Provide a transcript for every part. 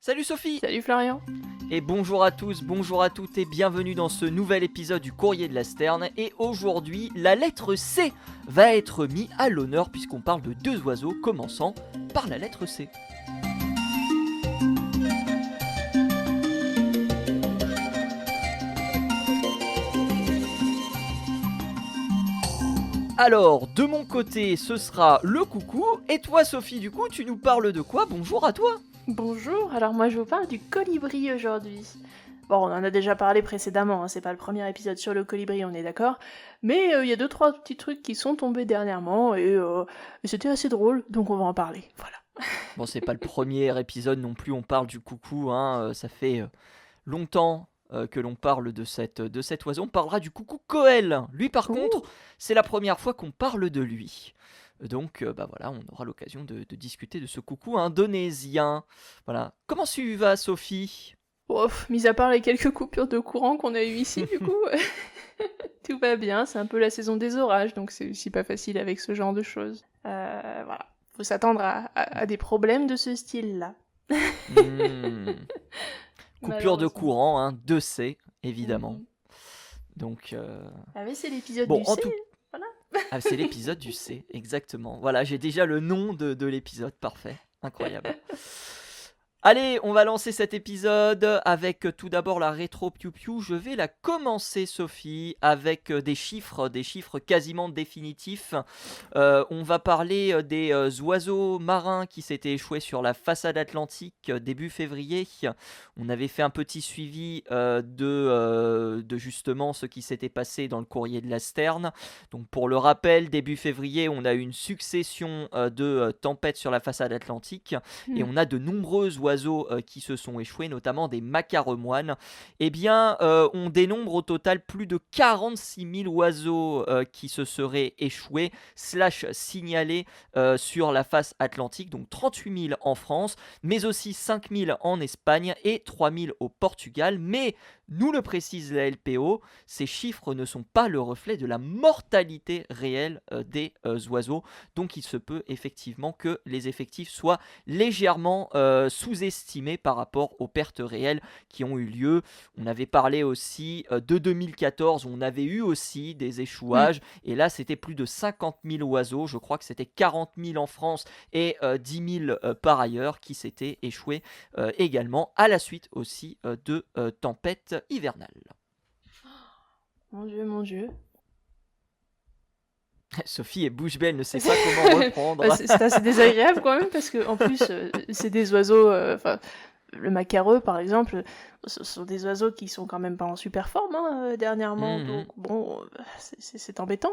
Salut Sophie. Salut Florian. Et bonjour à tous, bonjour à toutes et bienvenue dans ce nouvel épisode du Courrier de la Sterne. Et aujourd'hui, la lettre C va être mise à l'honneur puisqu'on parle de deux oiseaux commençant par la lettre C. Alors, de mon côté, ce sera le coucou. Et toi Sophie, du coup, tu nous parles de quoi? Bonjour à toi. Bonjour, alors moi je vous parle du colibri aujourd'hui. Bon, on en a déjà parlé précédemment, hein, c'est pas le premier épisode sur le colibri, on est d'accord. Mais il y a 2-3 petits trucs qui sont tombés dernièrement et c'était assez drôle, donc on va en parler, voilà. Bon, c'est pas le premier épisode non plus, on parle du coucou, hein. Ça fait longtemps que l'on parle de cet oiseau. On parlera du coucou Coel. Lui par contre, c'est la première fois qu'on parle de lui. Donc voilà, on aura l'occasion de discuter de ce coucou indonésien. Voilà. Comment tu vas Sophie? Mis à part les quelques coupures de courant qu'on a eues ici, du coup, tout va bien, c'est un peu la saison des orages, donc c'est aussi pas facile avec ce genre de choses. Voilà, faut s'attendre à des problèmes de ce style-là. Coupure de courant, hein, 2C, évidemment. Donc, ah mais c'est l'épisode du C, voilà. Ah, c'est l'épisode du C, exactement. Voilà, j'ai déjà le nom de l'épisode, parfait, incroyable. Allez, on va lancer cet épisode avec tout d'abord la rétro Piu Piu. Je vais la commencer, Sophie, avec des chiffres quasiment définitifs. On va parler des oiseaux marins qui s'étaient échoués sur la façade atlantique début février. On avait fait un petit suivi de justement ce qui s'était passé dans le courrier de la Sterne. Donc pour le rappel, début février, on a eu une succession de tempêtes sur la façade atlantique et on a de nombreux oiseaux qui se sont échoués, notamment des macaremoines. Eh bien, on dénombre au total plus de 46 000 oiseaux qui se seraient échoués / signalés sur la face atlantique, donc 38 000 en France, mais aussi 5 000 en Espagne et 3 000 au Portugal. Mais, nous le précise la LPO, ces chiffres ne sont pas le reflet de la mortalité réelle des oiseaux, donc il se peut effectivement que les effectifs soient légèrement sous-estimés par rapport aux pertes réelles qui ont eu lieu. On avait parlé aussi de 2014, où on avait eu aussi des échouages, et là c'était plus de 50 000 oiseaux, je crois que c'était 40 000 en France et 10 000 par ailleurs qui s'étaient échoués également à la suite aussi de tempêtes hivernales. Mon Dieu. Sophie est bouche bée, elle ne sait pas comment reprendre. C'est assez désagréable quand même, parce que en plus, c'est des oiseaux... le macareux, par exemple, ce sont des oiseaux qui sont quand même pas en super forme dernièrement, donc bon, c'est embêtant.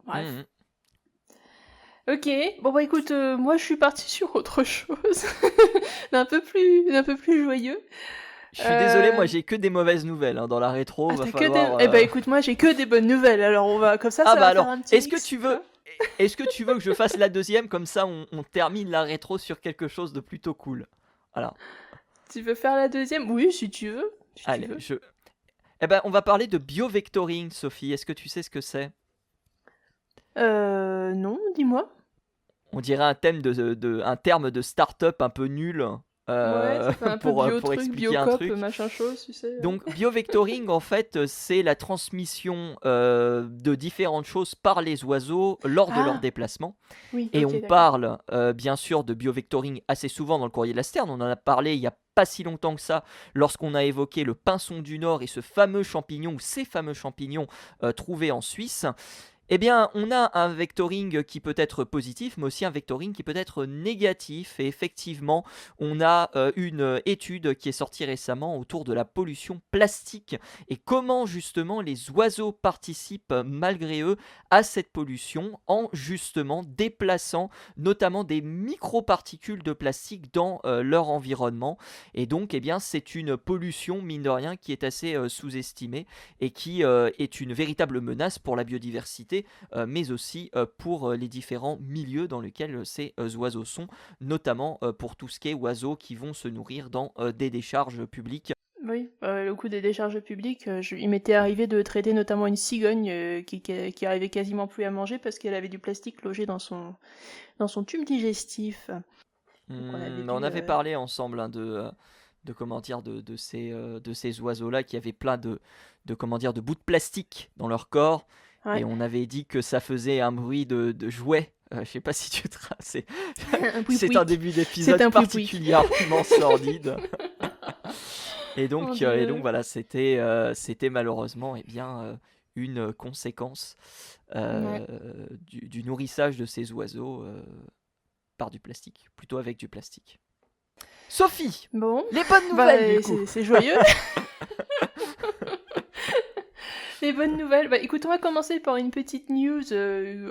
Bref. Ok, bon bah écoute, moi je suis partie sur autre chose, d'un peu plus joyeux. Je suis désolé, moi j'ai que des mauvaises nouvelles dans la rétro. Va falloir, Eh bah écoute, moi j'ai que des bonnes nouvelles, alors on va comme ça. Ah ça bah va alors, faire un petit est-ce que mix, tu veux que je fasse la deuxième, comme ça on termine la rétro sur quelque chose de plutôt cool. Voilà. Tu veux faire la deuxième? Oui, si tu veux. Allez, Eh ben, on va parler de biovectoring, Sophie. Est-ce que tu sais ce que c'est? Non, dis-moi. On dirait un terme de start-up un peu nul. Ouais, ça fait un peu pour expliquer un biocop, truc. machin chose, tu sais. Donc, biovectoring, en fait, c'est la transmission de différentes choses par les oiseaux lors de leur déplacement. Oui, et ok, on parle, bien sûr, de biovectoring assez souvent dans le courrier de la Sterne. On en a parlé il y a pas si longtemps que ça, lorsqu'on a évoqué le pinson du Nord et ce fameux champignon, ou ces fameux champignons trouvés en Suisse. Eh bien, on a un vectoring qui peut être positif, mais aussi un vectoring qui peut être négatif. Et effectivement, on a une étude qui est sortie récemment autour de la pollution plastique et comment justement les oiseaux participent malgré eux à cette pollution en justement déplaçant notamment des microparticules de plastique dans leur environnement. Et donc, eh bien, c'est une pollution, mine de rien, qui est assez sous-estimée et qui est une véritable menace pour la biodiversité, mais aussi pour les différents milieux dans lesquels ces oiseaux sont, notamment pour tout ce qui est oiseaux qui vont se nourrir dans des décharges publiques. Oui, le coup des décharges publiques, il m'était arrivé de traiter notamment une cigogne qui arrivait quasiment plus à manger parce qu'elle avait du plastique logé dans son tube digestif. Donc on avait On vu. avait parlé ensemble hein, de comment dire de ces oiseaux-là qui avaient plein de comment dire de bouts de plastique dans leur corps et Ouais, on avait dit que ça faisait un bruit de jouet. Je sais pas si tu te c'est un c'est un pouic-pouic. début C'est d'épisode un pouic-pouic. particulièrement sordide et Mon donc Dieu. voilà c'était malheureusement eh bien une conséquence Ouais. du nourrissage de ces oiseaux par du plastique, plutôt avec du plastique. Sophie, Bon, les bonnes bah nouvelles du coup. c'est joyeux. Les bonnes nouvelles. Bah écoute, on va commencer par une petite news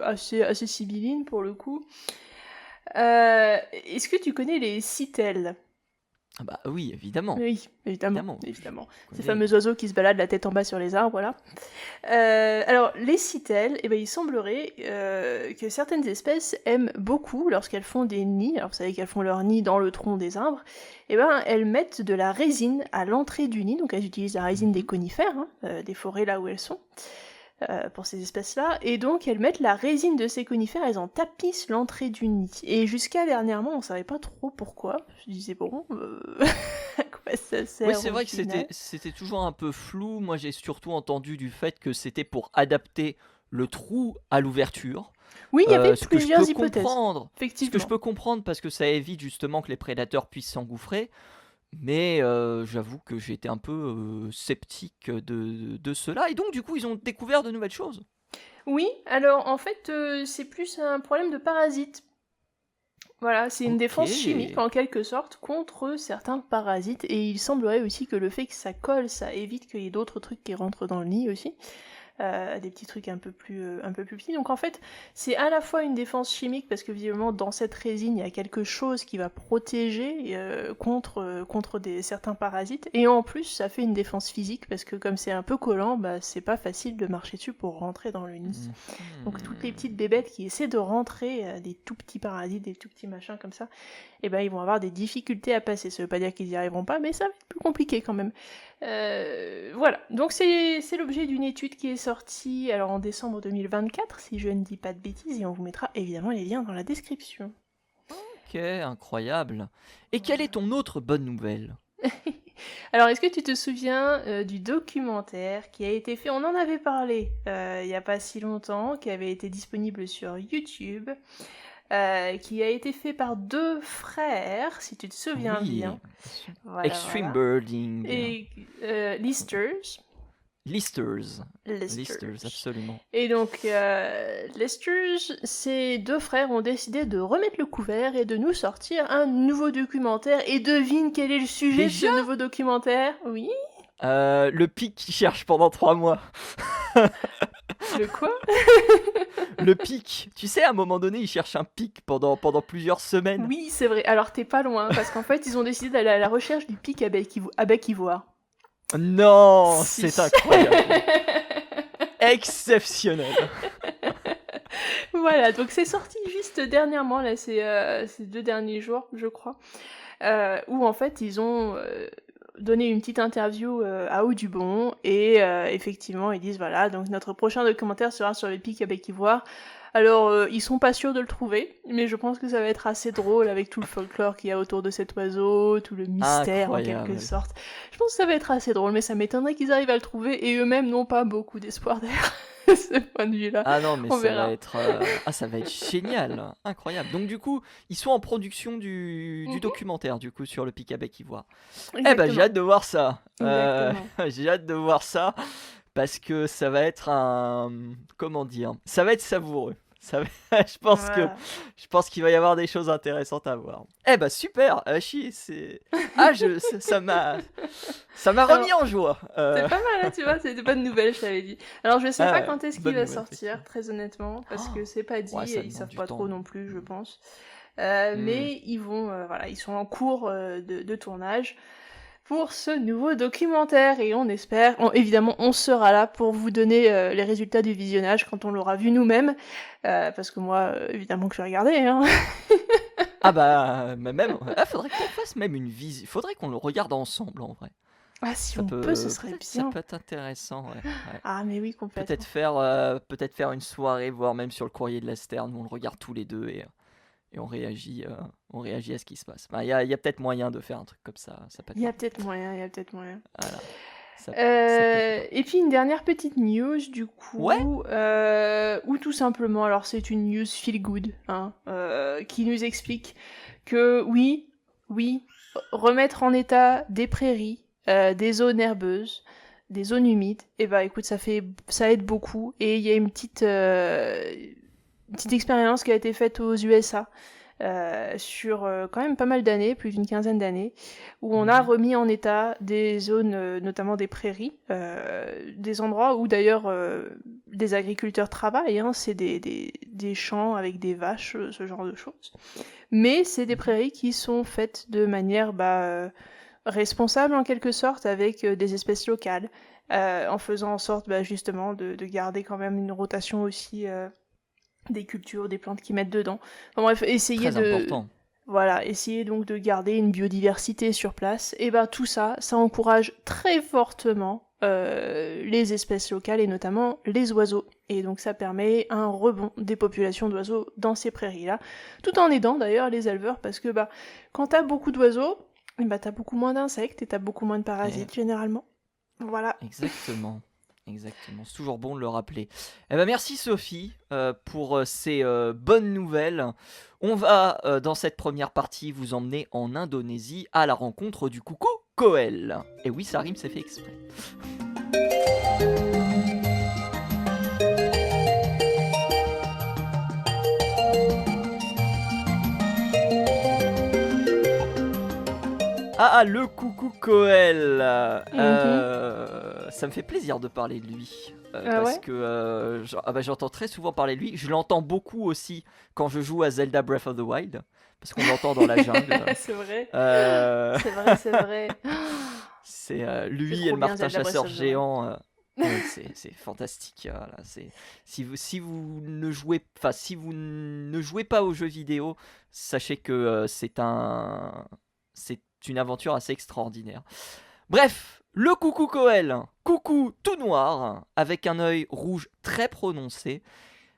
assez sibylline pour le coup. Est-ce que tu connais les citelles? Ah bah oui, évidemment. Oui, évidemment, Évidemment. évidemment. Je Ces connais. fameux oiseaux qui se baladent la tête en bas sur les arbres, voilà. Alors, les citelles, eh ben, il semblerait que certaines espèces aiment beaucoup lorsqu'elles font des nids. Alors, vous savez qu'elles font leur nid dans le tronc des arbres. Eh ben, elles mettent de la résine à l'entrée du nid. Donc, elles utilisent la résine des conifères, hein, des forêts là où elles sont, pour ces espèces-là. Et donc, elles mettent la résine de ces conifères, elles en tapissent l'entrée du nid. Et jusqu'à dernièrement, on savait pas trop pourquoi. Je disais, bon, à quoi ça sert Oui, c'est au vrai que final? c'était toujours un peu flou. Moi, j'ai surtout entendu du fait que c'était pour adapter le trou à l'ouverture. Oui, il y avait Ce que je peux plusieurs hypothèses, comprendre. Ce que je effectivement. peux comprendre parce que ça évite justement que les prédateurs puissent s'engouffrer. Mais j'avoue que j'étais un peu sceptique de cela. Et donc, du coup, ils ont découvert de nouvelles choses. Oui, alors en fait, c'est plus un problème de parasites. Voilà, c'est une Ok. défense chimique en quelque sorte contre certains parasites. Et il semblerait aussi que le fait que ça colle, ça évite qu'il y ait d'autres trucs qui rentrent dans le nid aussi. Des petits trucs un peu plus petits. Donc en fait, c'est à la fois une défense chimique parce que visiblement dans cette résine il y a quelque chose qui va protéger contre certains parasites, et en plus ça fait une défense physique parce que comme c'est un peu collant, bah c'est pas facile de marcher dessus pour rentrer dans le nid. Donc toutes les petites bébêtes qui essaient de rentrer, des tout petits parasites, des tout petits machins comme ça, eh ben ils vont avoir des difficultés à passer. Ça veut pas dire qu'ils y arriveront pas, mais ça va être plus compliqué quand même. Voilà, donc c'est l'objet d'une étude qui est sortie alors en décembre 2024, si je ne dis pas de bêtises, et on vous mettra évidemment les liens dans la description. Ok, incroyable. Et quelle est ton autre bonne nouvelle? Alors, est-ce que tu te souviens du documentaire qui a été fait, on en avait parlé il n'y a pas si longtemps, qui avait été disponible sur YouTube, qui a été fait par deux frères, si tu te souviens Oui, bien. Voilà, Extreme voilà. Birding. Et Listers. Listers. Listers. Absolument. Et donc, Lesters, ces deux frères ont décidé de remettre le couvert et de nous sortir un nouveau documentaire. Et devine quel est le sujet de Déjà ce nouveau documentaire? Oui? Le pic qui cherche pendant 3 mois. Le quoi? Le pic. Tu sais, à un moment donné, ils cherchent un pic pendant plusieurs semaines. Oui, c'est vrai. Alors, t'es pas loin, parce qu'en fait, ils ont décidé d'aller à la recherche du pic à bec ivoire. Non, Si. c'est incroyable. Exceptionnel. Voilà, donc c'est sorti juste dernièrement, là, ces 2 derniers jours, je crois, où en fait, ils ont donné une petite interview à Audubon, et effectivement, ils disent, voilà, donc notre prochain documentaire sera sur le pic à bec ivoire. Alors, ils sont pas sûrs de le trouver, mais je pense que ça va être assez drôle avec tout le folklore qu'il y a autour de cet oiseau, tout le mystère en quelque Incroyable. sorte. Je pense que ça va être assez drôle, mais ça m'étonnerait qu'ils arrivent à le trouver, et eux-mêmes n'ont pas beaucoup d'espoir derrière ce point de vue-là. Ah non, mais On ça verra. va être, ça va être génial, incroyable. Donc du coup, ils sont en production du Mhm. documentaire du coup sur le pic à bec ivoire. Eh ben, Exactement. j'ai hâte de voir ça. Exactement. J'ai hâte de voir ça parce que ça va être comment dire, ça va être savoureux. Ça va- Voilà. je pense qu'il va y avoir des choses intéressantes à voir. Eh ben super, c'est ça m'a Alors, remis en joie. c'est pas mal, hein, tu vois, c'est des bonnes nouvelles, je t'avais dit. Alors, je sais Ah pas ouais, quand est-ce qu'il bonne va nouvelle, sortir, effectivement. très honnêtement, parce que Oh, c'est pas dit, ouais, ça et ils demande savent du pas temps. trop non plus, je pense. Hmm. Mais ils vont, voilà, ils sont en cours de tournage pour ce nouveau documentaire, et on espère, évidemment, on sera là pour vous donner les résultats du visionnage quand on l'aura vu nous-mêmes, parce que moi, évidemment que je vais regarder, hein. Ah bah même, faudrait qu'on fasse même une visite. Faudrait qu'on le regarde ensemble en vrai. Ah, si Ça on peut, ce peut, serait peut-être ça bien. peut être intéressant. Ouais. Ah, mais oui, complètement. Peut-être faire une soirée, voire même sur le courrier de la Sterne où on le regarde tous les deux on réagit à ce qui se passe. Il y a peut-être moyen de faire un truc comme ça peut être Il y a marrant. peut-être moyen, il y a peut-être moyen. Voilà, ça peut être Et puis une dernière petite news du Ouais, coup, ou tout simplement, alors c'est une news feel good, hein, qui nous explique que oui, remettre en état des prairies, des zones herbeuses, des zones humides, et bah écoute, ça aide beaucoup. Et il y a une petite expérience qui a été faite aux USA. Sur quand même pas mal d'années, plus d'une quinzaine d'années, où on a remis en état des zones, notamment des prairies, des endroits où d'ailleurs des agriculteurs travaillent, hein, c'est des champs avec des vaches, ce genre de choses. Mais c'est des prairies qui sont faites de manière responsable en quelque sorte, avec des espèces locales, en faisant en sorte justement de garder quand même une rotation aussi des cultures, des plantes qu'ils mettent dedans. Enfin bref, très important. essayer donc de garder une biodiversité sur place. Et tout ça, ça encourage très fortement les espèces locales et notamment les oiseaux. Et donc ça permet un rebond des populations d'oiseaux dans ces prairies-là, tout en aidant d'ailleurs les éleveurs, parce que quand t'as beaucoup d'oiseaux, t'as beaucoup moins d'insectes et t'as beaucoup moins de parasites généralement. Voilà. Exactement. C'est toujours bon de le rappeler. Merci Sophie pour ces bonnes nouvelles. On va dans cette première partie vous emmener en Indonésie à la rencontre du coucou Koel. Et oui, ça rime, c'est fait exprès. Ah, le coucou Koel. Ça me fait plaisir de parler de lui. Parce que j'entends très souvent parler de lui. Je l'entends beaucoup aussi quand je joue à Zelda Breath of the Wild. Parce qu'on l'entend dans la jungle. C'est vrai. Euh, C'est vrai. C'est lui et trop le bien, martin Zelda Breath chasseur of the Wild. géant. Ouais, c'est fantastique. Voilà, si vous ne jouez pas aux jeux vidéo, sachez que c'est une aventure assez extraordinaire. Bref, le coucou Koel, coucou tout noir, avec un œil rouge très prononcé.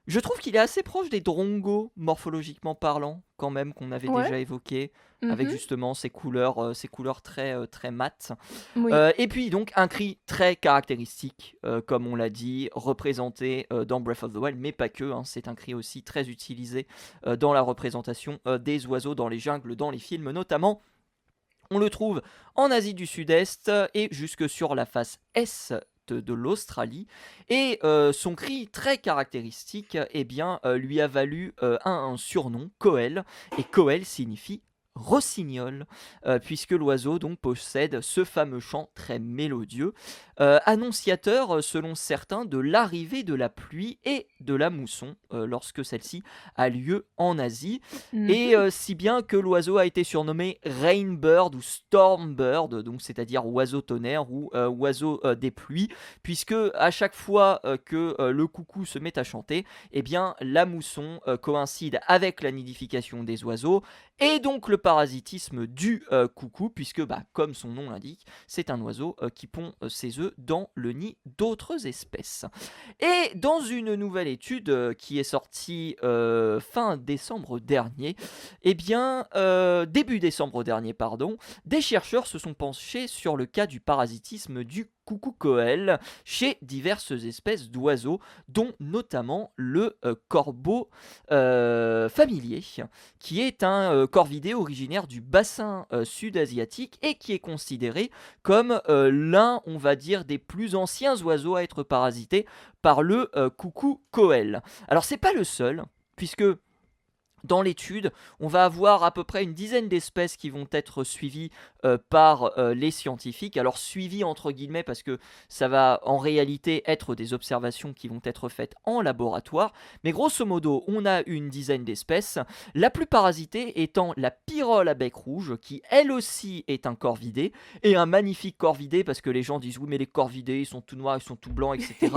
Je trouve qu'il est assez proche des drongos, morphologiquement parlant, quand même, qu'on avait déjà évoqué, avec justement ces couleurs très, très mates. Oui. Et puis donc un cri très caractéristique, comme on l'a dit, représenté dans Breath of the Wild, mais pas que, hein, c'est un cri aussi très utilisé dans la représentation des oiseaux dans les jungles, dans les films notamment. On le trouve en Asie du Sud-Est et jusque sur la face est de l'Australie. Et son cri très caractéristique lui a valu un surnom, Koel. Et Koel signifie rossignol, puisque l'oiseau donc possède ce fameux chant très mélodieux, annonciateur selon certains de l'arrivée de la pluie et de la mousson lorsque celle-ci a lieu en Asie, et si bien que l'oiseau a été surnommé Rainbird ou Stormbird, donc c'est-à-dire oiseau tonnerre ou oiseau des pluies, puisque à chaque fois que le coucou se met à chanter, eh bien la mousson coïncide avec la nidification des oiseaux et donc le parasitisme du coucou, puisque comme son nom l'indique, c'est un oiseau qui pond ses œufs dans le nid d'autres espèces. Et dans une nouvelle étude qui est sortie fin décembre dernier, début décembre dernier, pardon, des chercheurs se sont penchés sur le cas du parasitisme du coucou Koel chez diverses espèces d'oiseaux, dont notamment le corbeau familier, qui est un corvidé originaire du bassin sud-asiatique et qui est considéré comme l'un, on va dire, des plus anciens oiseaux à être parasités par le coucou Koel. Alors c'est pas le seul, puisque dans l'étude, on va avoir à peu près une dizaine d'espèces qui vont être suivies par les scientifiques. Alors suivies entre guillemets parce que ça va en réalité être des observations qui vont être faites en laboratoire. Mais grosso modo, on a une dizaine d'espèces. La plus parasitée étant la pyrrole à bec rouge, qui elle aussi est un corvidé. Et un magnifique corvidé, parce que les gens disent oui mais les corvidés ils sont tout noirs, ils sont tout blancs, etc.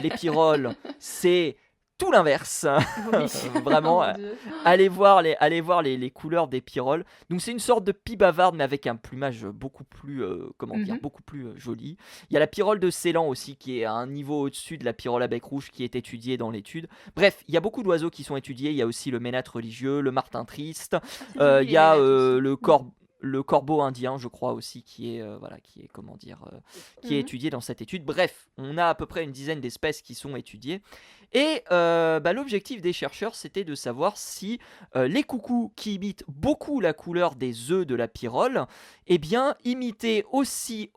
Les pyrroles, c'est tout l'inverse. Oui. Vraiment, Mon Dieu. allez voir les couleurs des pyrroles. Donc c'est une sorte de pie bavarde, mais avec un plumage beaucoup plus, Mhm. beaucoup plus joli. Il y a la pyrrole de Ceylan aussi, qui est à un niveau au-dessus de la pyrrole à bec rouge, qui est étudiée dans l'étude. Bref, il y a beaucoup d'oiseaux qui sont étudiés. Il y a aussi le ménate religieux, le martin triste. Ah, c'est joli Il y les a ménates aussi. le corbeau indien, je crois aussi, qui est, voilà, qui est, comment dire, qui est Mhm. étudié dans cette étude. Bref, on a à peu près une dizaine d'espèces qui sont étudiées. Et l'objectif des chercheurs, c'était de savoir si les coucous qui imitent beaucoup la couleur des œufs de la pyrrole, eh bien, imitaient aussi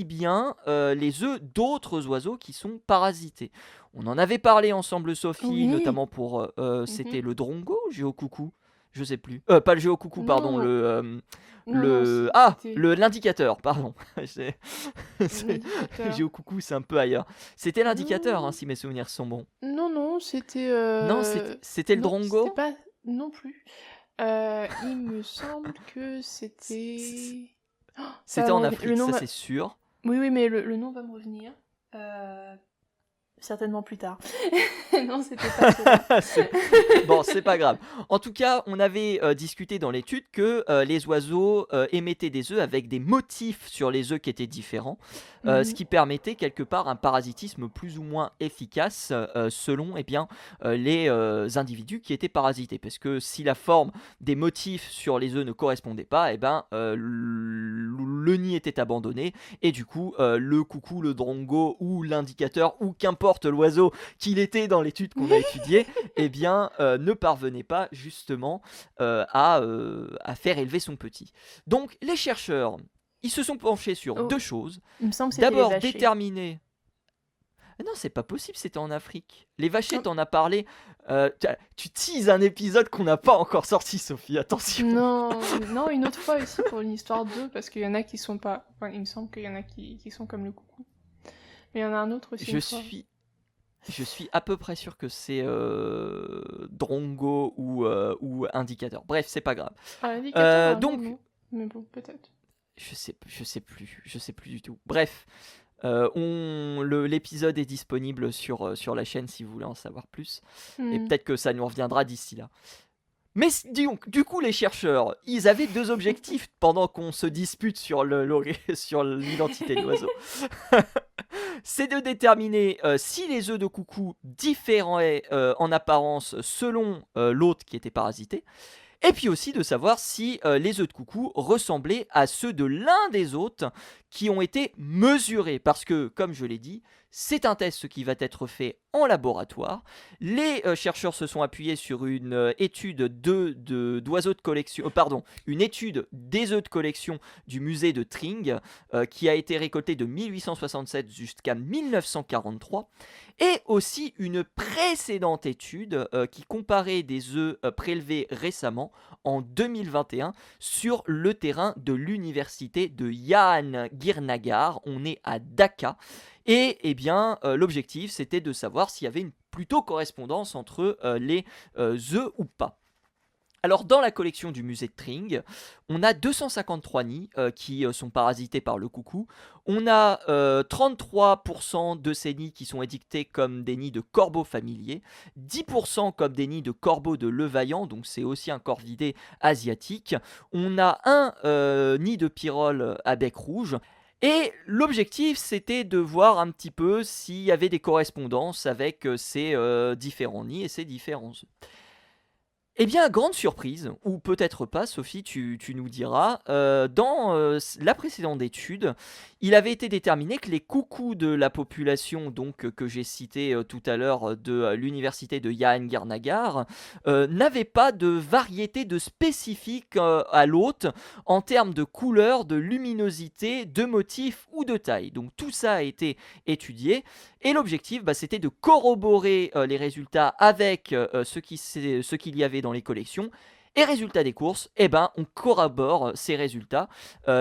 bien les œufs d'autres oiseaux qui sont parasités. On en avait parlé ensemble, Sophie, Oui. notamment pour, Mhm. c'était le drongo ou le géocoucou? Je sais plus. Pas le géocoucou, pardon, Non, non, c'était l'indicateur, pardon. C'est- c'est- l'indicateur. Géocoucou, c'est un peu ailleurs. C'était l'indicateur, hein, Non, si mes souvenirs sont bons. non, c'était Non, c'était le non, c'était drongo. pas non plus. Il me semble que C- c- c'était. Oh, ça va C'était me en revenir. Le Afrique, nom ça va. c'est sûr. Oui, oui, mais le nom va me revenir. Euh, Certainement plus tard. Non, c'était pas cela. C'est- Bon, c'est pas grave. En tout cas, on avait discuté dans l'étude que les oiseaux émettaient des œufs avec des motifs sur les œufs qui étaient différents, ce Mhm. qui permettait quelque part un parasitisme plus ou moins efficace selon eh bien, les individus qui étaient parasités. Parce que si la forme des motifs sur les œufs ne correspondait pas, eh ben, le nid était abandonné et du coup, le coucou, le drongo ou l'indicateur ou qu'importe l'oiseau qu'il était dans l'étude qu'on a étudiée, eh bien, ne parvenait pas justement à faire élever son petit. Donc, les chercheurs, ils se sont penchés sur Oh, deux choses. il me semble que c'était les D'abord, vachers. déterminer. Ah non, c'est pas possible, c'était en Afrique. Les vachers, Oh, t'en as parlé. Tu teases un épisode qu'on n'a pas encore sorti, Sophie, attention. non, non, une autre fois aussi pour une histoire d'eux, parce qu'il y en a qui sont pas. Enfin, il me semble qu'il y en a qui sont comme le coucou. Mais il y en a un autre aussi Je une fois. suis, je suis à peu près sûr que c'est Drongo ou Indicateur. Bref, c'est pas grave. Ah, l'indicateur, normalement, Donc, non. Mais bon, peut-être. je sais plus du tout. Bref, l'épisode est disponible sur la chaîne si vous voulez en savoir plus. Et Hmm. peut-être que ça nous reviendra d'ici là. Mais donc, du coup, les chercheurs, ils avaient deux objectifs pendant qu'on se dispute sur sur l'identité de l'oiseau. C'est de déterminer si les œufs de coucou différaient en apparence selon l'hôte qui était parasité. Et puis aussi de savoir si les œufs de coucou ressemblaient à ceux de l'un des hôtes qui ont été mesurés. Parce que, comme je l'ai dit, c'est un test qui va être fait en laboratoire. Les chercheurs se sont appuyés sur une étude d'oiseaux de collection, pardon, une étude des œufs de collection du musée de Tring, qui a été récoltée de 1867 jusqu'à 1943, et aussi une précédente étude qui comparait des œufs prélevés récemment en 2021 sur le terrain de l'université de Jahangir. On est à Dhaka. Et eh bien, l'objectif, c'était de savoir s'il y avait une plutôt correspondance entre les œufs ou pas. Alors, dans la collection du musée de Tring, on a 253 nids qui sont parasités par le coucou. On a 33% de ces nids qui sont édictés comme des nids de corbeaux familiers, 10% comme des nids de corbeaux de levaillant, donc c'est aussi un corvidé asiatique. On a un nid de pyrrole à bec rouge. Et l'objectif, c'était de voir un petit peu s'il y avait des correspondances avec ces différents nids et ces différents œufs. Eh bien, grande surprise, ou peut-être pas, Sophie, tu nous diras, dans la précédente étude, il avait été déterminé que les coucous de la population, donc que j'ai cité tout à l'heure de l'université de Jahangir, n'avaient pas de variété de spécifique à l'hôte en termes de couleur, de luminosité, de motif ou de taille. Donc tout ça a été étudié. Et l'objectif, c'était de corroborer les résultats avec ce qu'il y avait dans les collections. Et résultat des courses, on corrobore ces résultats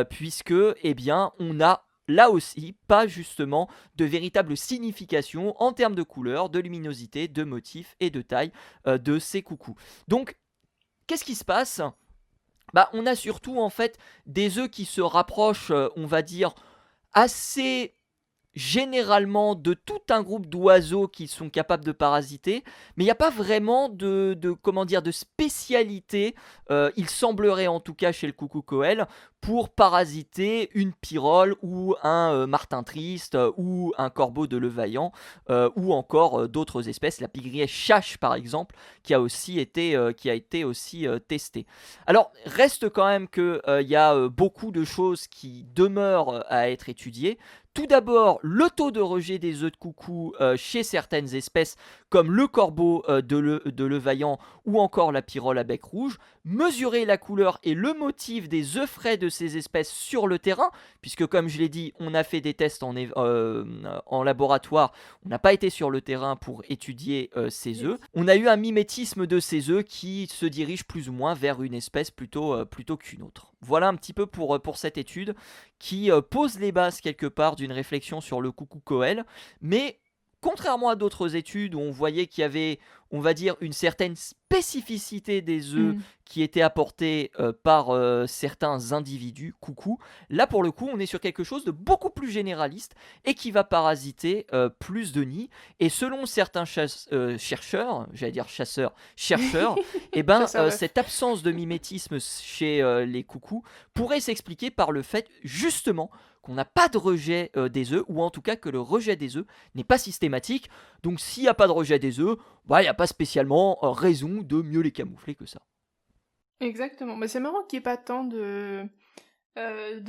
puisque, on n'a là aussi pas justement de véritable signification en termes de couleur, de luminosité, de motif et de taille de ces coucous. Donc, qu'est-ce qui se passe ? On a surtout en fait des œufs qui se rapprochent, on va dire, assez généralement de tout un groupe d'oiseaux qui sont capables de parasiter, mais il n'y a pas vraiment comment dire, de spécialité, il semblerait en tout cas chez le coucou Coel, pour parasiter une pyrole ou un martin triste ou un corbeau de Levaillant ou encore d'autres espèces, la pygriée chache par exemple, qui a été aussi testée. Alors reste quand même qu'il y a beaucoup de choses qui demeurent à être étudiées. Tout d'abord, le taux de rejet des œufs de coucou chez certaines espèces, comme le corbeau de Levaillant ou encore la pyrole à bec rouge. Mesurer la couleur et le motif des œufs frais de ces espèces sur le terrain, puisque comme je l'ai dit, on a fait des tests en laboratoire, on n'a pas été sur le terrain pour étudier ces œufs. On a eu un mimétisme de ces œufs qui se dirige plus ou moins vers une espèce plutôt qu'une autre. Voilà un petit peu pour cette étude qui pose les bases quelque part d'une réflexion sur le coucou Coel, mais contrairement à d'autres études où on voyait qu'il y avait, on va dire, une certaine spécificité des œufs qui étaient apportés par certains individus, coucou, là pour le coup on est sur quelque chose de beaucoup plus généraliste et qui va parasiter plus de nids. Et selon certains chercheurs, j'allais dire chasseurs, chercheurs, et ben cette absence de mimétisme chez les coucous pourrait s'expliquer par le fait justement qu'on n'a pas de rejet des œufs, ou en tout cas que le rejet des œufs n'est pas systématique. Donc s'il n'y a pas de rejet des œufs, il n'y a pas spécialement raison de mieux les camoufler que ça. Exactement. Mais c'est marrant qu'il n'y ait pas tant de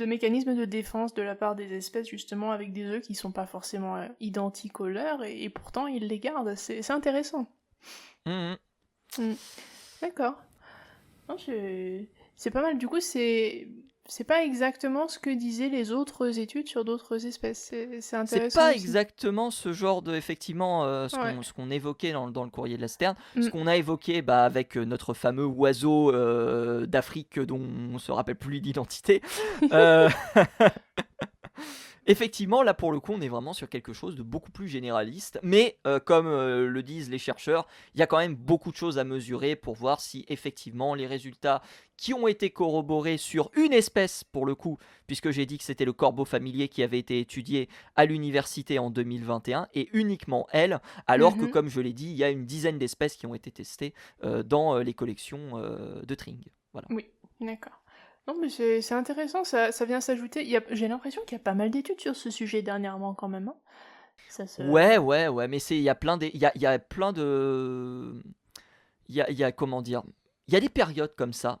mécanismes de défense de la part des espèces, justement, avec des œufs qui sont pas forcément identiques aux leurs, et pourtant ils les gardent. C'est intéressant. D'accord. Non, c'est pas mal. Du coup, c'est pas exactement ce que disaient les autres études sur d'autres espèces. C'est intéressant. C'est pas aussi. exactement ce genre de, effectivement, ce qu'on évoquait dans le courrier de la Sterne. Ce qu'on a évoqué avec notre fameux oiseau d'Afrique dont on se rappelle plus l'identité. Effectivement, là pour le coup, on est vraiment sur quelque chose de beaucoup plus généraliste, mais comme le disent les chercheurs, il y a quand même beaucoup de choses à mesurer pour voir si effectivement les résultats qui ont été corroborés sur une espèce pour le coup, puisque j'ai dit que c'était le corbeau familier qui avait été étudié à l'université en 2021 et uniquement elle, alors que comme je l'ai dit, il y a une dizaine d'espèces qui ont été testées dans les collections de Tring. Voilà. Oui, d'accord. Non, mais c'est intéressant, ça vient s'ajouter. J'ai l'impression qu'il y a pas mal d'études sur ce sujet dernièrement, quand même. Hein. Ouais, mais il y a plein de... Il y a plein de... Il y a, comment dire... Il y a des périodes comme ça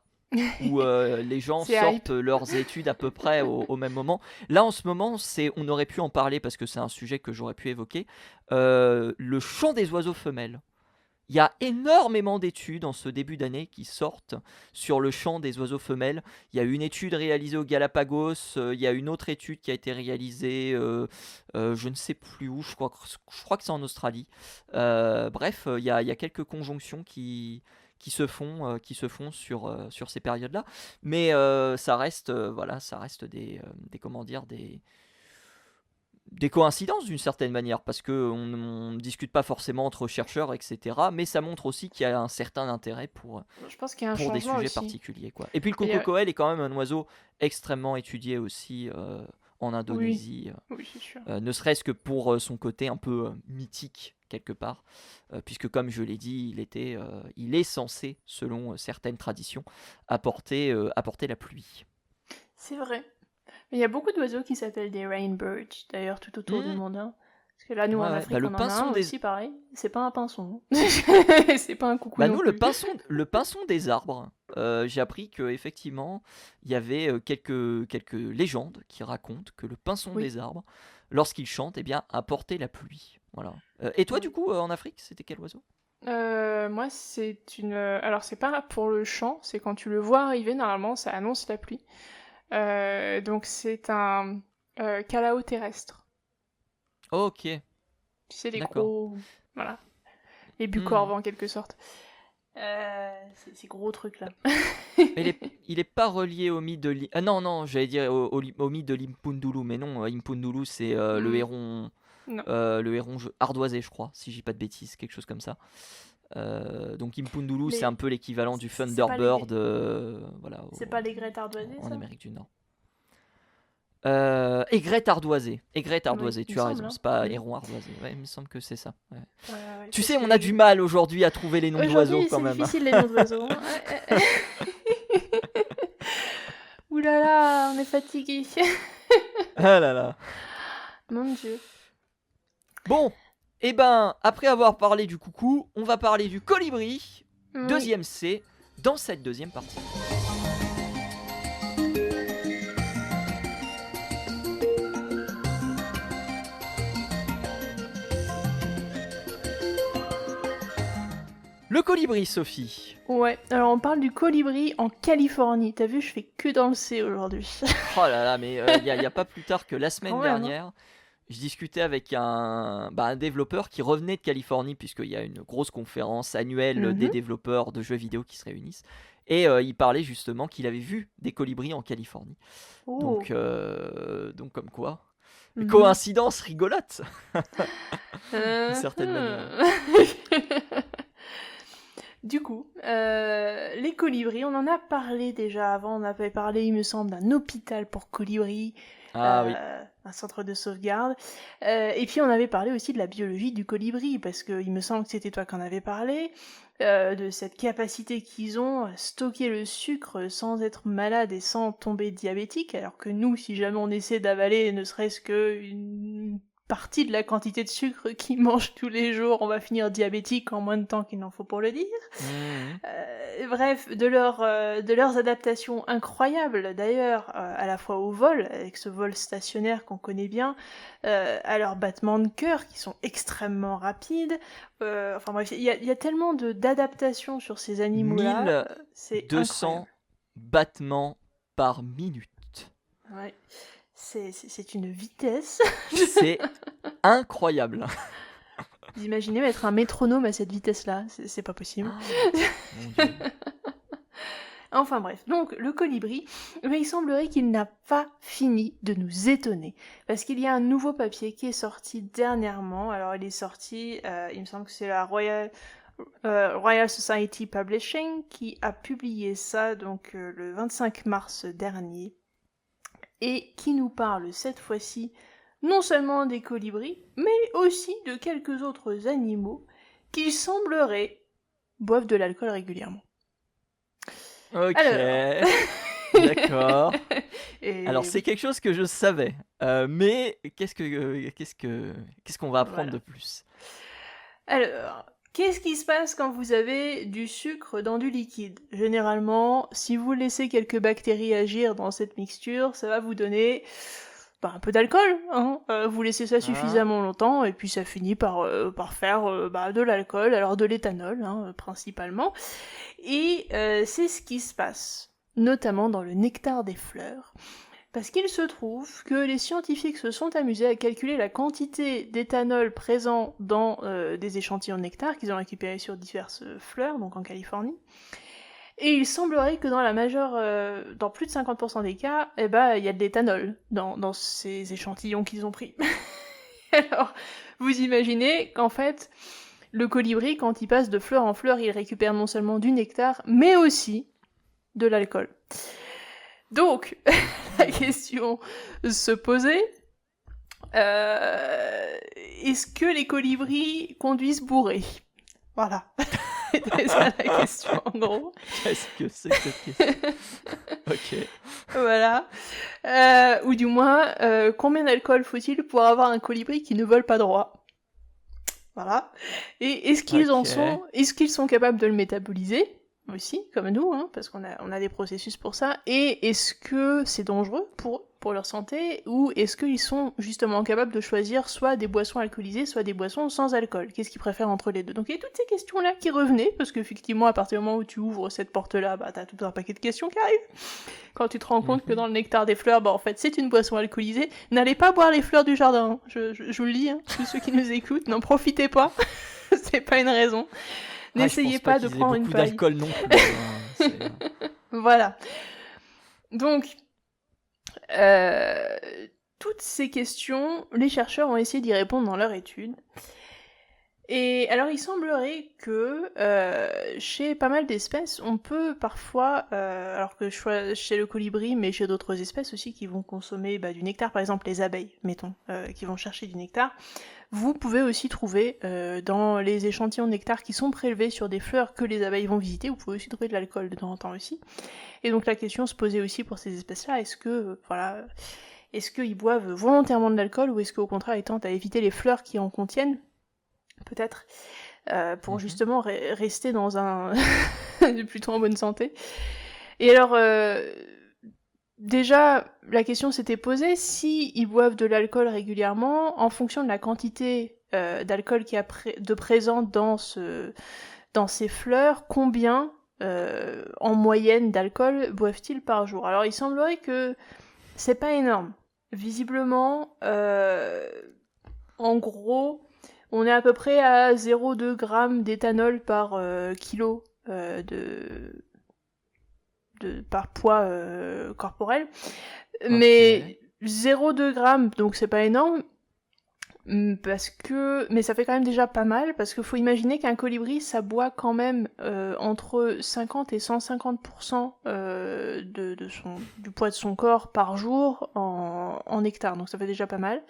où les gens sortent leurs études à peu près au même moment. Là, en ce moment, on aurait pu en parler parce que c'est un sujet que j'aurais pu évoquer. Le chant des oiseaux femelles. Il y a énormément d'études en ce début d'année qui sortent sur le chant des oiseaux femelles. Il y a une étude réalisée aux Galapagos, il y a une autre étude qui a été réalisée, je ne sais plus où, je crois que c'est en Australie. Bref, il y a quelques conjonctions qui se font sur ces périodes-là. Mais ça reste, ça reste des comment dire, des coïncidences d'une certaine manière, parce qu'on ne discute pas forcément entre chercheurs, etc. Mais ça montre aussi qu'il y a un certain intérêt pour des sujets aussi. particuliers. Quoi. Et puis le coco Coel est quand même un oiseau extrêmement étudié aussi en Indonésie, oui, c'est sûr. Ne serait-ce que pour son côté un peu mythique quelque part, puisque comme je l'ai dit, il est censé, selon certaines traditions, apporter la pluie. C'est vrai. Il y a beaucoup d'oiseaux qui s'appellent des rainbirds, d'ailleurs, tout autour du monde. Hein. Parce que là, nous, en Afrique, on en a un aussi, pareil. C'est pas un pinson. C'est pas un coucou non nous, plus. le pinson des arbres, j'ai appris qu'effectivement, il y avait quelques légendes qui racontent que le pinson des arbres, lorsqu'il chante, apportait la pluie. Voilà. Et toi, du coup, en Afrique, c'était quel oiseau ? Moi, c'est une... Alors, c'est pas pour le chant, c'est quand tu le vois arriver, normalement, ça annonce la pluie. Donc c'est un calao terrestre. Ok. Tu sais, les gros... Voilà. Les bucorves, en quelque sorte. Ces gros trucs-là. Il est pas relié au mythe de... Ah non, j'allais dire au mythe de l'Impundulu, mais non, Impundulu, c'est le héron... le héron ardoisé, je crois, si j'ai pas de bêtises, quelque chose comme ça. Donc Impundulu, c'est un peu l'équivalent du Thunderbird, c'est pas les grettes ardoisées, en ça Amérique du Nord. Aigrette ardoisée. Aigrette ardoisée, Oui, il tu as me raison. semble, hein. C'est pas héron ardoisé. Ouais, il me semble que c'est ça. Ouais. Ouais, ouais, Tu parce sais, on que a du mal aujourd'hui à trouver les noms d'oiseaux aujourd'hui, quand c'est même. difficile les noms d'oiseaux. Hein. Ouh là là, on est fatigué. Ah là là. Mon Dieu. Bon, et ben, après avoir parlé du coucou, on va parler du colibri, Oui. deuxième C, dans cette deuxième partie. Le colibri, Sophie. Ouais, alors on parle du colibri en Californie. T'as vu, je fais que dans le C aujourd'hui. Oh là là, mais il y a pas plus tard que la semaine Quand même, hein. dernière, je discutais avec un développeur qui revenait de Californie, puisqu'il y a une grosse conférence annuelle des développeurs de jeux vidéo qui se réunissent. Et il parlait justement qu'il avait vu des colibris en Californie. Oh. Donc comme quoi. Mhm. Coïncidence rigolote. D'une certaine manière. Du coup, les colibris, on en a parlé déjà avant. On avait parlé, il me semble, d'un hôpital pour colibris. Ah oui. Un centre de sauvegarde. Et puis on avait parlé aussi de la biologie du colibri, parce qu'il me semble que c'était toi qui en avais parlé, de cette capacité qu'ils ont à stocker le sucre sans être malade et sans tomber diabétique, alors que nous, si jamais on essaie d'avaler ne serait-ce qu'une partie de la quantité de sucre qu'ils mangent tous les jours, on va finir diabétique en moins de temps qu'il n'en faut pour le dire. Bref, de leurs adaptations incroyables d'ailleurs, à la fois au vol, avec ce vol stationnaire qu'on connaît bien, à leurs battements de cœur qui sont extrêmement rapides. Enfin bref, il y a tellement d'adaptations sur ces animaux-là. C'est 1200 incroyable. battements par minute. Ouais. C'est une vitesse. C'est incroyable. Vous imaginez mettre un métronome à cette vitesse-là, c'est pas possible. Oh, mon Dieu. Enfin bref, donc le colibri, mais il semblerait qu'il n'a pas fini de nous étonner, parce qu'il y a un nouveau papier qui est sorti dernièrement. Alors il est sorti, il me semble que c'est la Royal Society Publishing qui a publié ça donc le 25 mars dernier, et qui nous parle cette fois-ci non seulement des colibris, mais aussi de quelques autres animaux qui sembleraient boivent de l'alcool régulièrement. Ok. Alors. D'accord. Et Alors c'est quelque chose que je savais, mais qu'est-ce qu'on va apprendre voilà. de plus? Alors, qu'est-ce qui se passe quand vous avez du sucre dans du liquide? Généralement, si vous laissez quelques bactéries agir dans cette mixture, ça va vous donner un peu d'alcool. Hein. Vous laissez ça suffisamment longtemps et puis ça finit par faire de l'alcool, alors de l'éthanol hein, principalement. Et c'est ce qui se passe, notamment dans le nectar des fleurs. Parce qu'il se trouve que les scientifiques se sont amusés à calculer la quantité d'éthanol présent dans des échantillons de nectar qu'ils ont récupérés sur diverses fleurs, donc en Californie. Et il semblerait que dans plus de 50% des cas, il y a de l'éthanol dans ces échantillons qu'ils ont pris. Alors, vous imaginez qu'en fait, le colibri, quand il passe de fleur en fleur, il récupère non seulement du nectar, mais aussi de l'alcool. Donc, la question se posait, est-ce que les colibris conduisent bourrés? Voilà. C'était ça la question, en gros. Qu'est-ce que c'est que cette question? Ok. Voilà. Ou du moins, combien d'alcool faut-il pour avoir un colibri qui ne vole pas droit? Voilà. Et est-ce qu'ils est-ce qu'ils sont capables de le métaboliser aussi, comme nous, hein, parce qu'on a des processus pour ça, et est-ce que c'est dangereux pour leur santé, ou est-ce qu'ils sont justement capables de choisir soit des boissons alcoolisées, soit des boissons sans alcool? Qu'est-ce qu'ils préfèrent entre les deux? Donc il y a toutes ces questions-là qui revenaient, parce qu'effectivement, à partir du moment où tu ouvres cette porte-là, t'as tout un paquet de questions qui arrivent. Quand tu te rends compte que dans le nectar des fleurs, en fait, c'est une boisson alcoolisée, n'allez pas boire les fleurs du jardin, hein. Je vous le dis, hein, tous ceux qui nous écoutent, n'en profitez pas, c'est pas une raison. N'essayez pas de prendre une paille. D'alcool non plus. Voilà. Donc, toutes ces questions, les chercheurs ont essayé d'y répondre dans leur étude. Et alors, il semblerait que chez pas mal d'espèces, on peut parfois, alors que chez le colibri, mais chez d'autres espèces aussi qui vont consommer du nectar, par exemple les abeilles, mettons, qui vont chercher du nectar, vous pouvez aussi trouver dans les échantillons de nectar qui sont prélevés sur des fleurs que les abeilles vont visiter, vous pouvez aussi trouver de l'alcool de temps en temps aussi. Et donc la question se posait aussi pour ces espèces-là, est-ce qu'ils boivent volontairement de l'alcool ou est-ce qu'au contraire ils tentent à éviter les fleurs qui en contiennent, peut-être, pour justement rester dans un... plutôt en bonne santé. Et alors, déjà, la question s'était posée, si ils boivent de l'alcool régulièrement, en fonction de la quantité d'alcool qu'il y a de présent dans ces fleurs, combien, en moyenne, d'alcool boivent-ils par jour? Alors, il semblerait que c'est pas énorme. Visiblement, en gros, on est à peu près à 0,2 g d'éthanol par kilo par poids corporel. Okay. Mais 0,2 g, donc c'est pas énorme, mais ça fait quand même déjà pas mal, parce qu'il faut imaginer qu'un colibri, ça boit quand même entre 50 et 150% du poids de son corps par jour en nectar, donc ça fait déjà pas mal.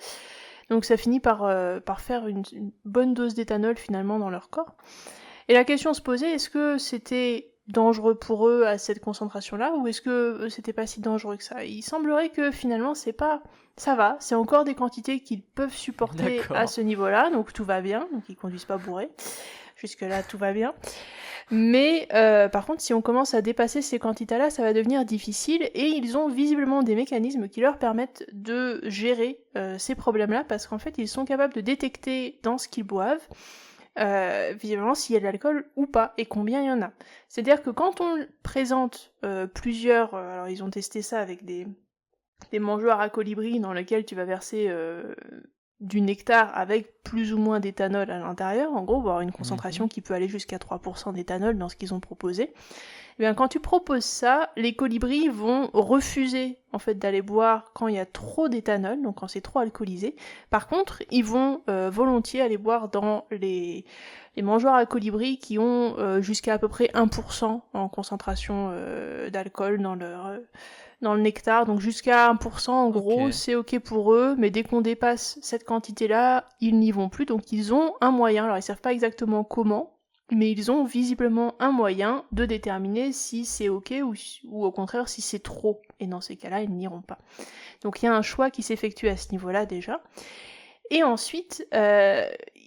Donc ça finit par faire une bonne dose d'éthanol finalement dans leur corps. Et la question se posait, est-ce que c'était dangereux pour eux à cette concentration-là, ou est-ce que c'était pas si dangereux que ça? Il semblerait que finalement ça va, c'est encore des quantités qu'ils peuvent supporter à ce niveau-là, donc tout va bien, donc ils conduisent pas bourrés. Jusque-là, tout va bien. Mais par contre, si on commence à dépasser ces quantités-là, ça va devenir difficile, et ils ont visiblement des mécanismes qui leur permettent de gérer ces problèmes-là, parce qu'en fait, ils sont capables de détecter dans ce qu'ils boivent, visiblement s'il y a de l'alcool ou pas, et combien il y en a. C'est-à-dire que quand on présente plusieurs... alors ils ont testé ça avec des mangeoires à colibri dans lesquels tu vas verser... du nectar avec plus ou moins d'éthanol à l'intérieur, en gros, voire une concentration qui peut aller jusqu'à 3% d'éthanol dans ce qu'ils ont proposé. Et bien, quand tu proposes ça, les colibris vont refuser en fait d'aller boire quand il y a trop d'éthanol, donc quand c'est trop alcoolisé. Par contre, ils vont volontiers aller boire dans les mangeoires à colibri qui ont jusqu'à à peu près 1% en concentration d'alcool dans le nectar, donc jusqu'à 1% en gros, c'est ok pour eux, mais dès qu'on dépasse cette quantité-là, ils n'y vont plus, donc ils ont un moyen, alors ils savent pas exactement comment, mais ils ont visiblement un moyen de déterminer si c'est ok ou au contraire si c'est trop, et dans ces cas-là, ils n'iront pas. Donc il y a un choix qui s'effectue à ce niveau-là déjà. Et ensuite,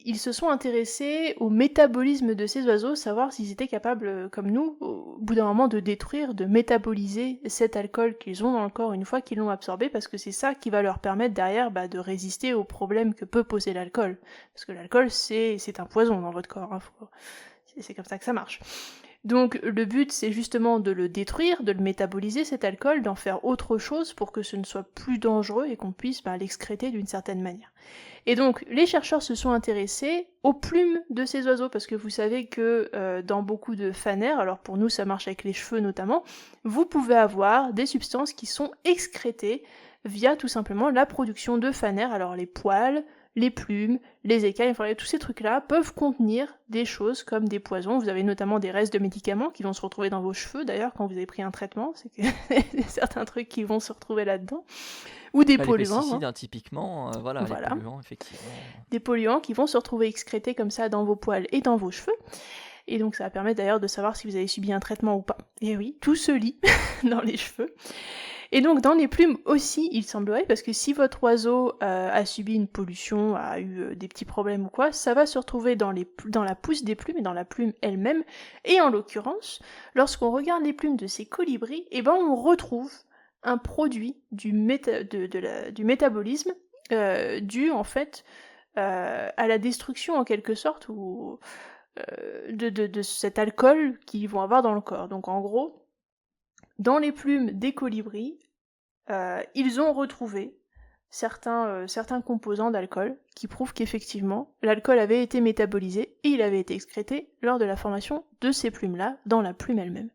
ils se sont intéressés au métabolisme de ces oiseaux, savoir s'ils étaient capables, comme nous, au bout d'un moment, de détruire, de métaboliser cet alcool qu'ils ont dans le corps une fois qu'ils l'ont absorbé, parce que c'est ça qui va leur permettre derrière de résister aux problèmes que peut poser l'alcool. Parce que l'alcool, c'est un poison dans votre corps, hein, c'est comme ça que ça marche. Donc le but, c'est justement de le détruire, de le métaboliser, cet alcool, d'en faire autre chose pour que ce ne soit plus dangereux et qu'on puisse l'excréter d'une certaine manière. Et donc, les chercheurs se sont intéressés aux plumes de ces oiseaux, parce que vous savez que dans beaucoup de phanères, alors pour nous ça marche avec les cheveux notamment, vous pouvez avoir des substances qui sont excrétées via tout simplement la production de phanères, alors les poils, les plumes, les écailles, enfin tous ces trucs-là peuvent contenir des choses comme des poisons. Vous avez notamment des restes de médicaments qui vont se retrouver dans vos cheveux, d'ailleurs, quand vous avez pris un traitement, c'est qu'il y a certains trucs qui vont se retrouver là-dedans. Ou des polluants. Les pesticides, typiquement, voilà, les polluants, effectivement. Des polluants qui vont se retrouver excrétés comme ça dans vos poils et dans vos cheveux. Et donc ça va permettre d'ailleurs de savoir si vous avez subi un traitement ou pas. Et oui, tout se lit dans les cheveux. Et donc dans les plumes aussi, il semblerait, parce que si votre oiseau a subi une pollution, a eu des petits problèmes ou quoi, ça va se retrouver dans la pousse des plumes et dans la plume elle-même. Et en l'occurrence, lorsqu'on regarde les plumes de ces colibris, on retrouve un produit du métabolisme dû en fait à la destruction en quelque sorte ou de cet alcool qu'ils vont avoir dans le corps. Donc en gros, dans les plumes des colibris, ils ont retrouvé certains composants d'alcool qui prouvent qu'effectivement l'alcool avait été métabolisé et il avait été excrété lors de la formation de ces plumes-là dans la plume elle-même.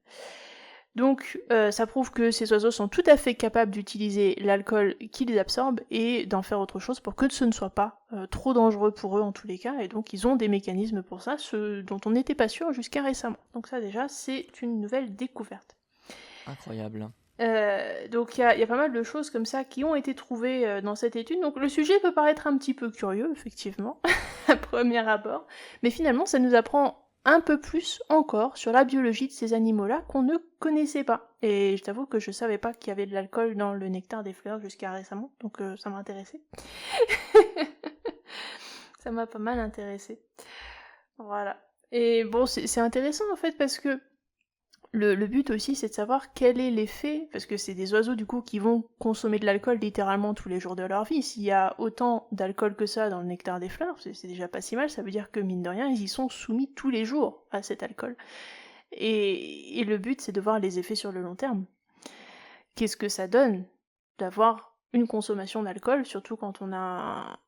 Donc ça prouve que ces oiseaux sont tout à fait capables d'utiliser l'alcool qu'ils absorbent et d'en faire autre chose pour que ce ne soit pas trop dangereux pour eux en tous les cas, et donc ils ont des mécanismes pour ça, ce dont on n'était pas sûr jusqu'à récemment. Donc ça déjà, c'est une nouvelle découverte. Incroyable. Donc il y a pas mal de choses comme ça qui ont été trouvées dans cette étude. Donc le sujet peut paraître un petit peu curieux, effectivement, à premier abord, mais finalement ça nous apprend un peu plus encore sur la biologie de ces animaux-là qu'on ne connaissait pas. Et je t'avoue que je savais pas qu'il y avait de l'alcool dans le nectar des fleurs jusqu'à récemment, donc ça m'a intéressé. Ça m'a pas mal intéressé. Voilà. Et bon, c'est intéressant en fait parce que le but aussi, c'est de savoir quel est l'effet, parce que c'est des oiseaux du coup qui vont consommer de l'alcool littéralement tous les jours de leur vie. S'il y a autant d'alcool que ça dans le nectar des fleurs, c'est déjà pas si mal, ça veut dire que mine de rien, ils y sont soumis tous les jours à cet alcool. Et le but, c'est de voir les effets sur le long terme. Qu'est-ce que ça donne d'avoir une consommation d'alcool, surtout quand on a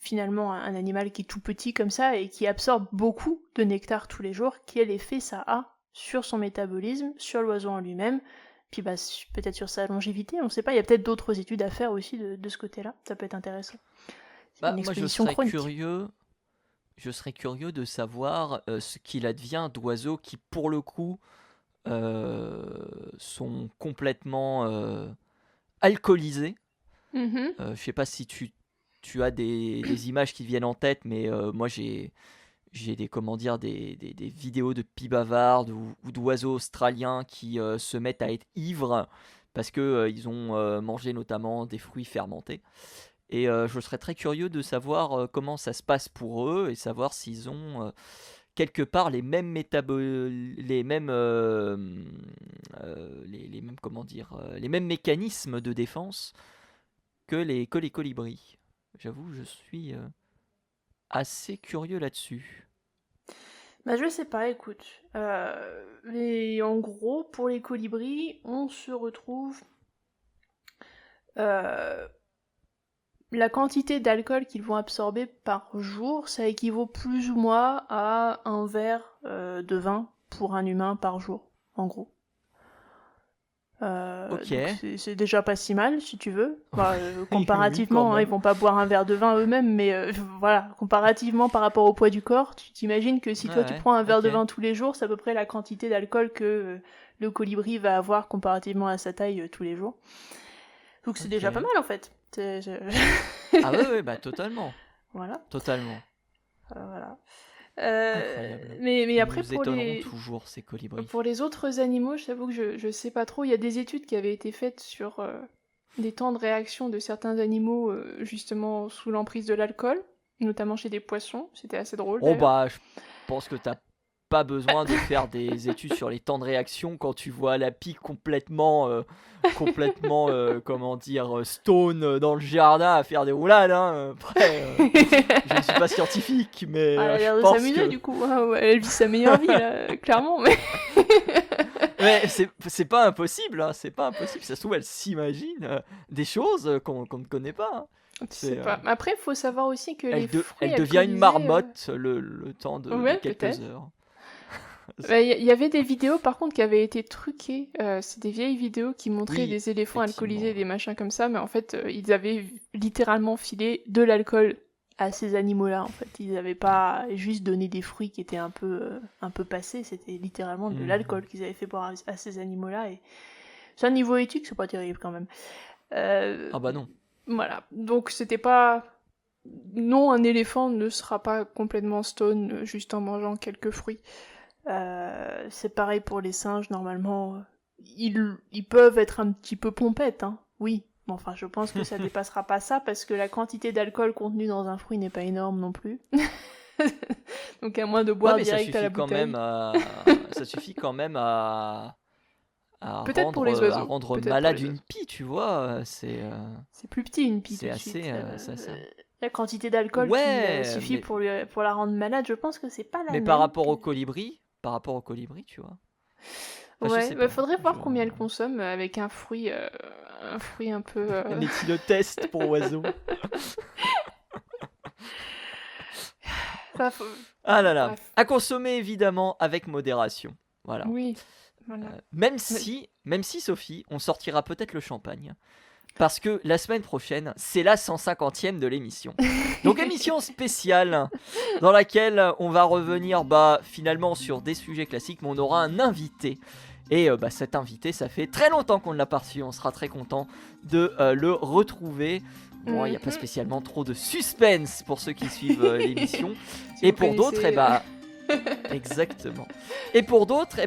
finalement un animal qui est tout petit comme ça et qui absorbe beaucoup de nectar tous les jours, quel effet ça a sur son métabolisme, sur l'oiseau en lui-même, puis peut-être sur sa longévité, on ne sait pas, il y a peut-être d'autres études à faire aussi de ce côté-là, ça peut être intéressant. Moi je serais curieux de savoir ce qu'il advient d'oiseaux qui pour le coup sont complètement alcoolisés. Je sais pas si tu as des images qui viennent en tête, mais moi j'ai des vidéos de pies bavardes ou d'oiseaux australiens qui se mettent à être ivres parce que ils ont mangé notamment des fruits fermentés. Et je serais très curieux de savoir comment ça se passe pour eux et savoir s'ils ont quelque part les mêmes les mêmes mécanismes de défense que les colibris. J'avoue, je suis assez curieux là-dessus. Bah je sais pas, écoute. Mais en gros, pour les colibris, on se retrouve... la quantité d'alcool qu'ils vont absorber par jour, ça équivaut plus ou moins à un verre de vin pour un humain par jour, en gros. Ok. C'est déjà pas si mal, si tu veux. Comparativement, oui, ils vont pas boire un verre de vin eux-mêmes, mais voilà, comparativement par rapport au poids du corps, tu t'imagines que si toi tu prends un verre de vin tous les jours, c'est à peu près la quantité d'alcool que le colibri va avoir comparativement à sa taille tous les jours. Donc c'est déjà pas mal en fait. Ah ouais, bah totalement. Voilà. Totalement. Voilà. Incroyable. Mais après, nous étonneront toujours ces colibris. Pour les autres animaux, je t'avoue que je sais pas trop. Il y a des études qui avaient été faites sur des temps de réaction de certains animaux, justement sous l'emprise de l'alcool, notamment chez des poissons. C'était assez drôle. Oh bah, je pense que t'as pas besoin de faire des études sur les temps de réaction quand tu vois la pie complètement comment dire, stone dans le jardin à faire des roulades. Hein. Après, je ne suis pas scientifique, mais elle a l'air je de pense s'amuser que... du coup. Elle vit sa meilleure vie, là, clairement. Mais, mais c'est pas impossible, hein. C'est pas impossible. Ça se trouve, elle s'imagine des choses qu'on ne connaît pas. Hein. Tu sais pas. Après, il faut savoir aussi que les fruits elle devient une marmotte le temps de quelques heures. Il y avait des vidéos par contre qui avaient été truquées. C'est des vieilles vidéos qui montraient des éléphants alcoolisés, des machins comme ça, mais en fait ils avaient littéralement filé de l'alcool à ces animaux-là. En fait, ils n'avaient pas juste donné des fruits qui étaient un peu passés, c'était littéralement de l'alcool qu'ils avaient fait boire à ces animaux-là. Et ça, niveau éthique, c'est pas terrible quand même. Ah bah non. Voilà, donc c'était pas... Non, un éléphant ne sera pas complètement stone juste en mangeant quelques fruits. C'est pareil pour les singes, normalement, ils peuvent être un petit peu pompettes, hein, oui. Bon, enfin, je pense que ça dépassera pas ça, parce que la quantité d'alcool contenue dans un fruit n'est pas énorme non plus. Donc à moins de boire direct à la bouteille. Ça suffit quand même à peut-être pour les oiseaux. À rendre malade une pie, tu vois. C'est plus petit une pie. C'est assez... La quantité d'alcool qui suffit pour la rendre malade, je pense que c'est pas la même. Mais par rapport au colibri, tu vois. Ouais, faudrait voir combien elle consomme avec un fruit un peu... Un éthylotest pour oiseaux. Ah là là. Bref. À consommer évidemment avec modération. Voilà. Oui. Voilà. Même si Sophie, on sortira peut-être le champagne. Parce que la semaine prochaine, c'est la 150e de l'émission. Donc émission spéciale dans laquelle on va revenir finalement sur des sujets classiques, mais on aura un invité. Et cet invité, ça fait très longtemps qu'on ne l'a pas reçu, on sera très content de le retrouver. Bon, il n'y a pas spécialement trop de suspense pour ceux qui suivent l'émission. Et pour d'autres, exactement. Et pour d'autres,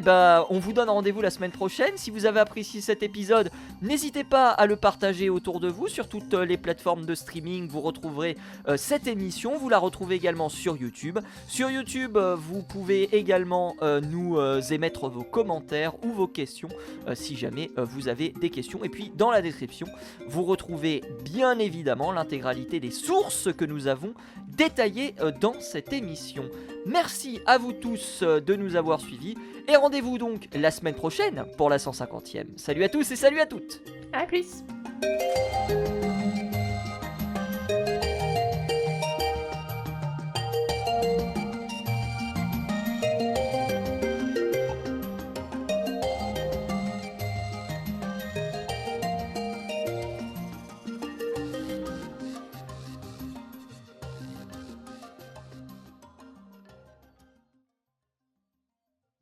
on vous donne rendez-vous la semaine prochaine. Si vous avez apprécié cet épisode, n'hésitez pas à le partager autour de vous sur toutes les plateformes de streaming. Vous retrouverez cette émission. Vous la retrouvez également sur YouTube. Sur YouTube, vous pouvez également nous émettre vos commentaires ou vos questions si jamais vous avez des questions. Et puis dans la description, vous retrouvez bien évidemment l'intégralité des sources que nous avons détaillées dans cette émission. Merci à vous tous de nous avoir suivis et rendez-vous donc la semaine prochaine pour la 150e. Salut à tous et salut à toutes. À plus.